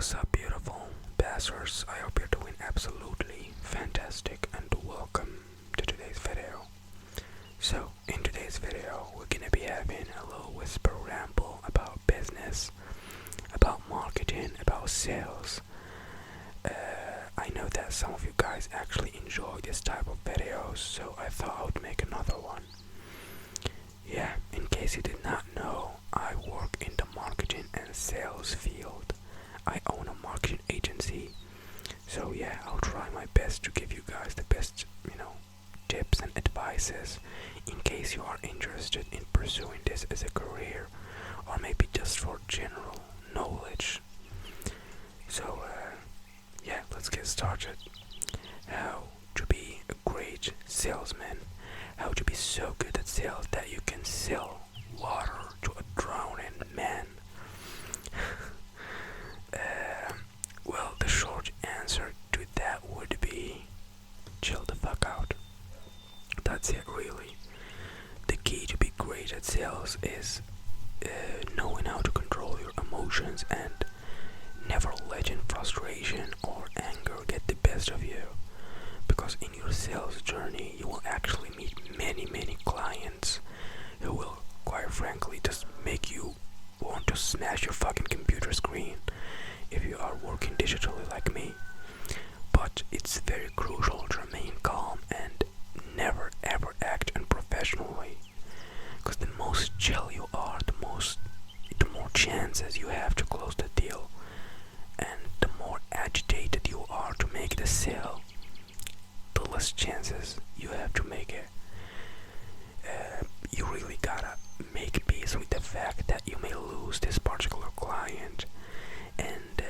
What's up, beautiful bastards? I hope you're doing absolutely fantastic, and welcome to today's video. So, in today's video, we're gonna be having a little whisper ramble about business, about marketing, about sales. I know that some of you guys actually enjoy this type of videos, so I thought I would make another one. Yeah, in case you did not know, I work in the marketing and sales field. I own a marketing agency, so yeah, I'll try my best to give you guys the best, tips and advices in case you are interested in pursuing this as a career, or maybe just for general knowledge. So, yeah, let's get started. How to be a great salesman. How to be so good at sales that you can sell water to a drowning man. Well, the short answer to that would be chill the fuck out. That's it, really. The key to be great at sales is knowing how to control your emotions and never letting frustration or anger get the best of you. Because in your sales journey, you will actually meet many clients who will, quite frankly, just make you want to smash your fucking computer screen if you are working digitally like me. But it's very crucial to remain calm and never ever act unprofessionally. Because the most chill you are, the more chances you have to close the deal, and the more agitated you are to make the sale, the less chances you have to make it. You really gotta make peace with the fact that you may lose this particular client, and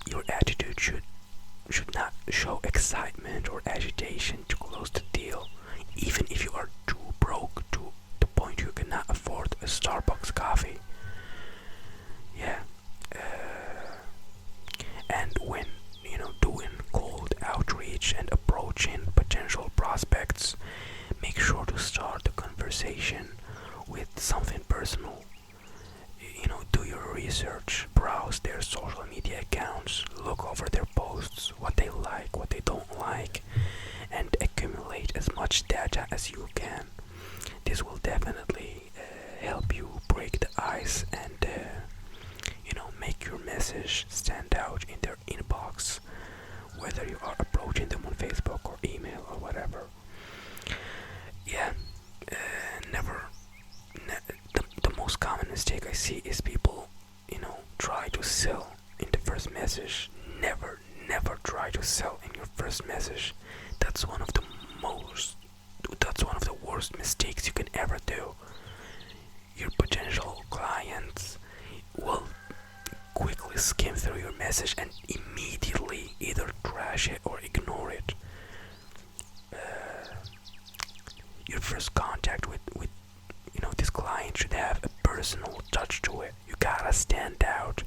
your attitude should not show excitement or agitation to close the deal, even if you are too broke to the point you cannot afford a Starbucks coffee. Yeah. And when doing cold outreach and approaching potential prospects, make sure to start the conversation with something personal. Do your research, browse their social media accounts, look over their posts, what they like, what they don't like, and accumulate as much data as you can. This will definitely help you break the ice and make your message stand out in their inbox, whether you are approaching them on Facebook or email or whatever. Yeah, the most common mistake I see is people, try to sell in the first message. Never try to sell in your first message. That's one of the worst mistakes you can ever do. Your potential clients will quickly skim through your message and immediately either trash it or ignore it. Your first contact with this client should have a personal touch to it. You gotta stand out.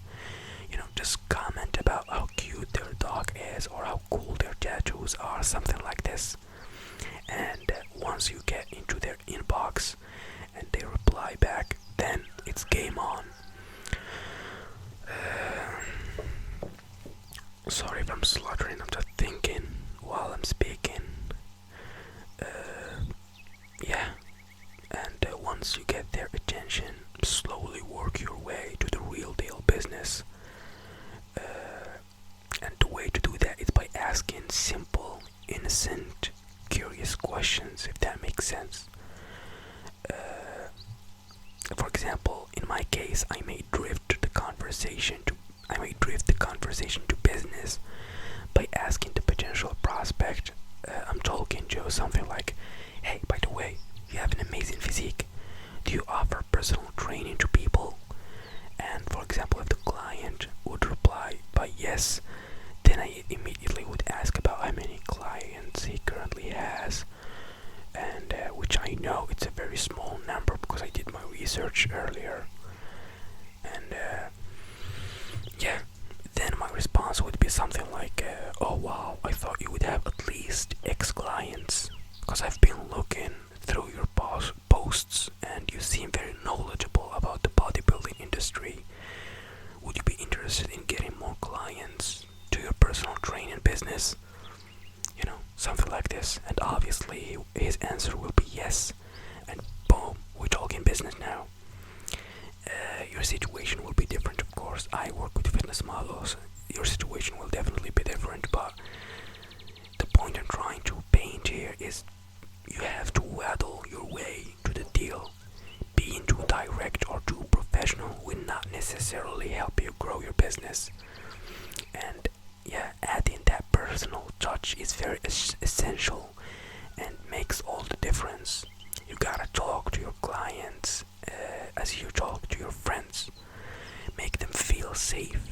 Just comment about how cute their dog is or how cool their tattoos are, something like this. And once you get into their inbox and they reply back, then it's game on. Sorry if I'm sluttering, I'm just thinking while I'm speaking. Yeah, and once you get their attention, slowly work your way to the real deal business. And the way to do that is by asking simple, innocent, curious questions, if that makes sense. For example, in my case, I may drift the conversation to business by asking the potential prospect I'm talking to something like, "Hey, by the way, you have an amazing physique. Do you offer personal training to people?" And for example, if the client would reply by yes, then I immediately would ask about how many clients he currently has, and which I know it's a very small number because I did my research earlier. And yeah, then my response would be something like, "Oh wow, I thought you would have at least X clients, because I've been looking through your posts and you seem very knowledgeable about the bodybuilding industry. Would you be interested in getting more clients?" business? Something like this. And obviously his answer will be yes. And boom, we're talking business now. Your situation will be different, of course. I work with fitness models. Your situation will definitely be different, but the point I'm trying to paint here is you have to waddle your way to the deal. Being too direct or too professional will not necessarily help you grow your business. And yeah, adding that personal touch is very essential and makes all the difference. You gotta talk to your clients as you talk to your friends. Make them feel safe,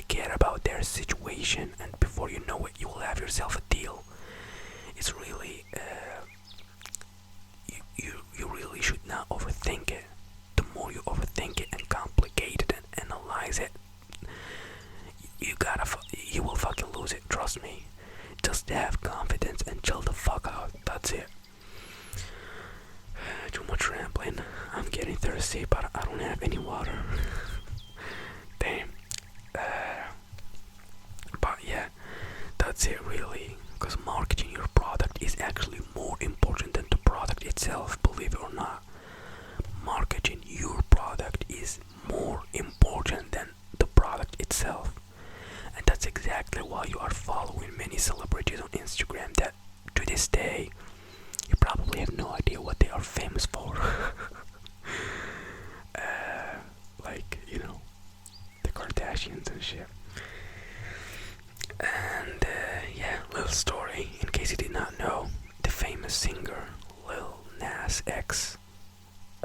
care about their situation, and before you know it, you will have yourself a deal. It's really, you really should not overthink it. The more you overthink it and complicate it and analyze it, you will fucking lose it. Trust me. Just have confidence and chill the fuck out. That's it. Too much rambling. I'm getting thirsty, but I don't have any water. Damn. But yeah, that's it really. Because marketing your product is actually more important than the product itself, believe it or not. Marketing your product is more important than the product itself. And that's exactly why you are following many celebrities on Instagram that to this day you probably have no idea what they are famous for. Like, the Kardashians and shit. And yeah, little story, in case you did not know, the famous singer Lil Nas X,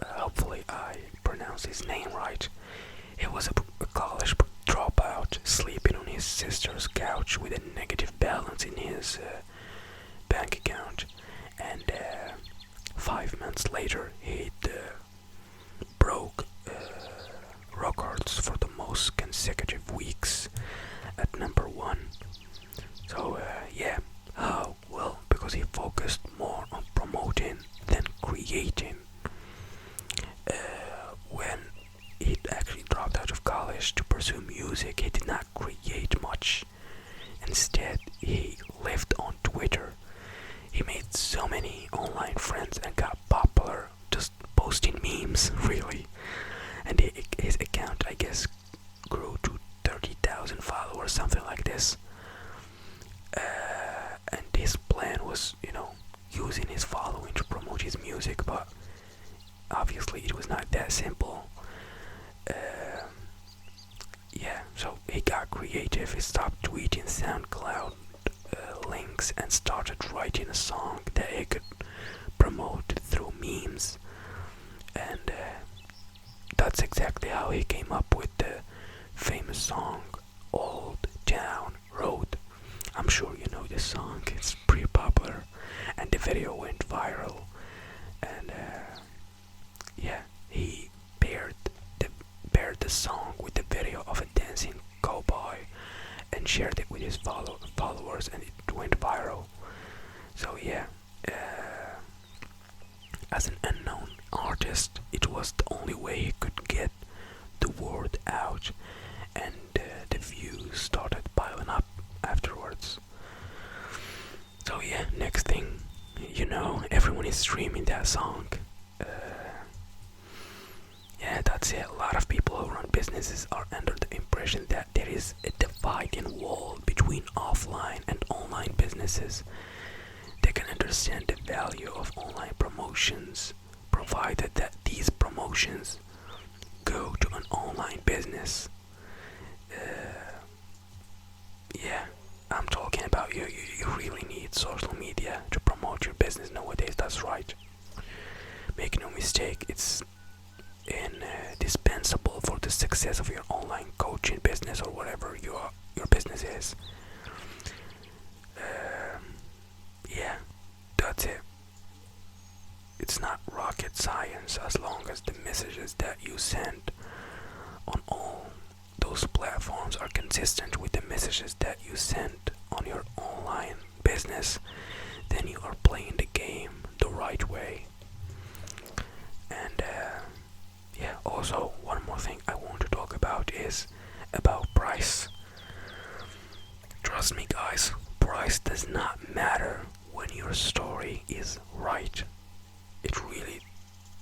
hopefully I pronounce his name right, he was a college dropout, sleeping on his sister's couch with a negative balance in his bank account, and 5 months later he broke records for the most consecutive weeks at #1. So yeah, how? Well, because he focused more on promoting than creating. When he actually dropped out of college to pursue music, he did not create much. Instead, he lived on Twitter. He made so many online friends and got popular just posting memes, really. And his account, I guess, grew to 30,000 followers, something like this. And his plan was, using his following to promote his music, but obviously it was not that simple. Yeah, so he got creative. He stopped tweeting SoundCloud links and started writing a song that he could promote through memes. And that's exactly how he came up with the famous song Old Town Road. I'm sure you know this song, it's pretty popular, and the video went viral. And yeah, he paired the song with the video of a dancing cowboy and shared it with his followers, and it went viral. So yeah, as an unknown artist, it was the only way he could get the word out, and the views started piling up afterwards. So yeah, next thing everyone is streaming that song. Yeah, that's it. A lot of people who run businesses are under the impression that there is a dividing wall between offline and online businesses. They can understand the value of online promotions, provided that these promotions go to an online business. Yeah, I'm talking about you really need social media to promote your business nowadays, that's right. Make no mistake, it's indispensable for the success of your online coaching business or whatever your business is. Yeah, that's it. It's not rocket science as long as the messages that you send on all those platforms are consistent with the messages that you send on your online business. Then you are playing the game the right way. And yeah, also one more thing I want to talk about is about price. Trust me guys, price does not matter when your story is right. It really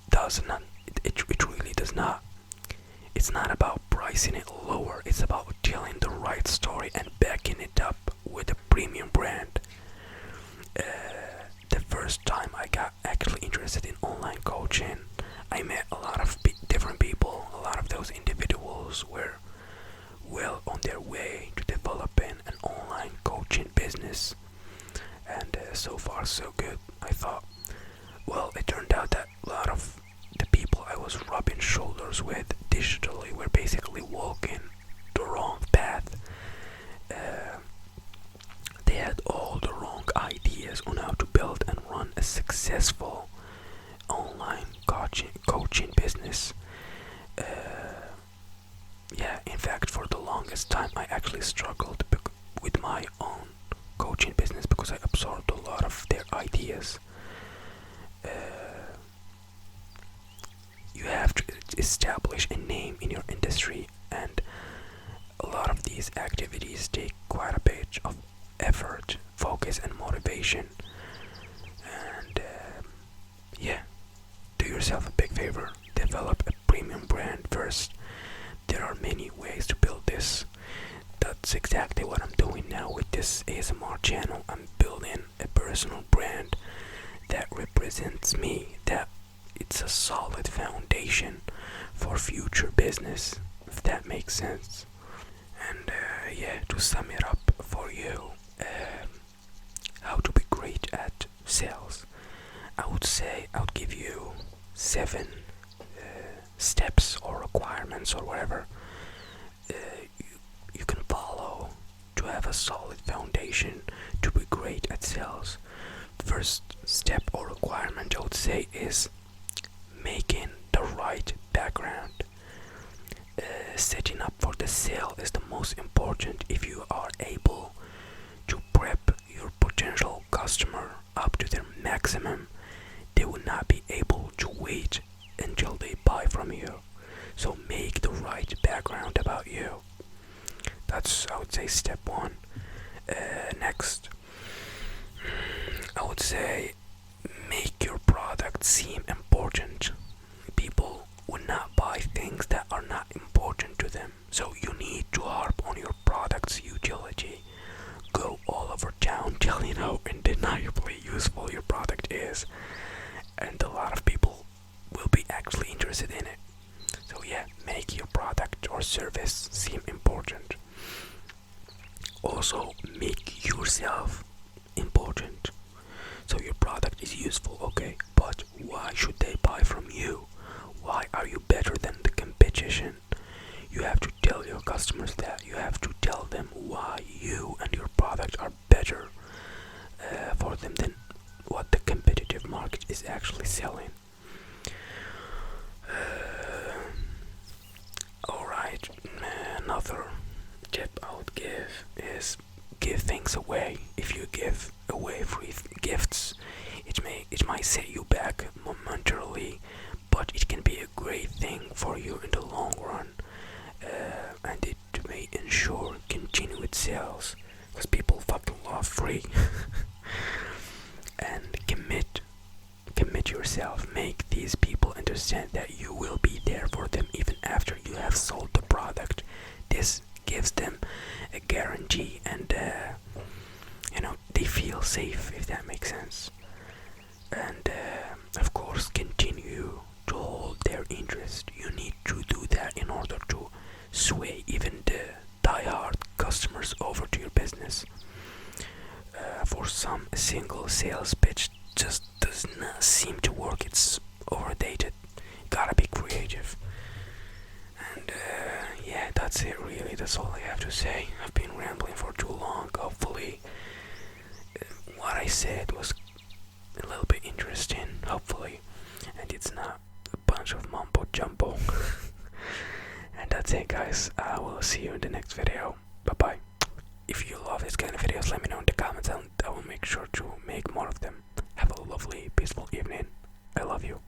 does not. It really does not. It's not about pricing it lower. It's about telling the right story and backing it up with a premium brand. The first time I got actually interested in online coaching, I met a lot of different people. A lot of those individuals were well on their way to developing an online coaching business, and so far so good. I thought, well, it turned out that a lot of the people I was rubbing shoulders with digitally were basically walking the wrong path. They had all the wrong ideas on how to build and run a successful online coaching business. Yeah, in fact, for the longest time, I actually struggled with my own coaching business because I absorbed a lot of their ideas. You have to establish a name in your industry, and a lot of these activities take quite a bit of effort, focus, and motivation. And yeah, do yourself a big favor. Develop a premium brand first. There are many ways to build this. That's exactly what I'm doing now with this ASMR channel. I'm building a personal brand that represents me, that it's a solid foundation for future business, if that makes sense. And yeah, to sum it up for you, how to be great at sales, I would say I would give you 7 steps or requirements or whatever you can follow to have a solid foundation to be great at sales. First step or requirement I would say is making the right background. Setting up for the sale is the most important. If you are able to prep your potential customer up to their maximum, they will not be able to wait until they buy from you. So make the right background about you. That's, I would say, step 1. Next, I would say make your product seem important. People would not buy things that are not important to them. So you need to harp on your product's utility. Go all over town telling how undeniably useful your product is, and a lot of people will be actually interested in it. So yeah, make your product or service seem important. Also, make yourself important. So your product is useful, okay, but why should they buy from you? Why are you better than the competition? You have to tell your customers that. You have to tell them why you and your product are better for them than what the competitive market is actually selling. Alright, another tip I would give is give things away. If you give away free gifts, it might set you back momentarily, but it can be a great thing for you in the long run, and it may ensure continued sales because people fucking love free. And commit yourself. Make these people understand that you will be there for them even after you have sold the product. This gives them a guarantee, and they feel safe, if that makes sense. And of course, continue to hold their interest. You need to do that in order to sway even the die-hard customers over to your business. For some, a single sales pitch just does not seem to work. It's overdated. You gotta be creative. And yeah, that's it really. That's all I have to say. I've been rambling for too long. Hopefully what I said was a little bit interesting, hopefully, and it's not a bunch of mumbo jumbo. And that's it, guys. I will see you in the next video. Bye bye. If you love this kind of videos, let me know in the comments, and I will make sure to make more of them. Have a lovely, peaceful evening. I love you.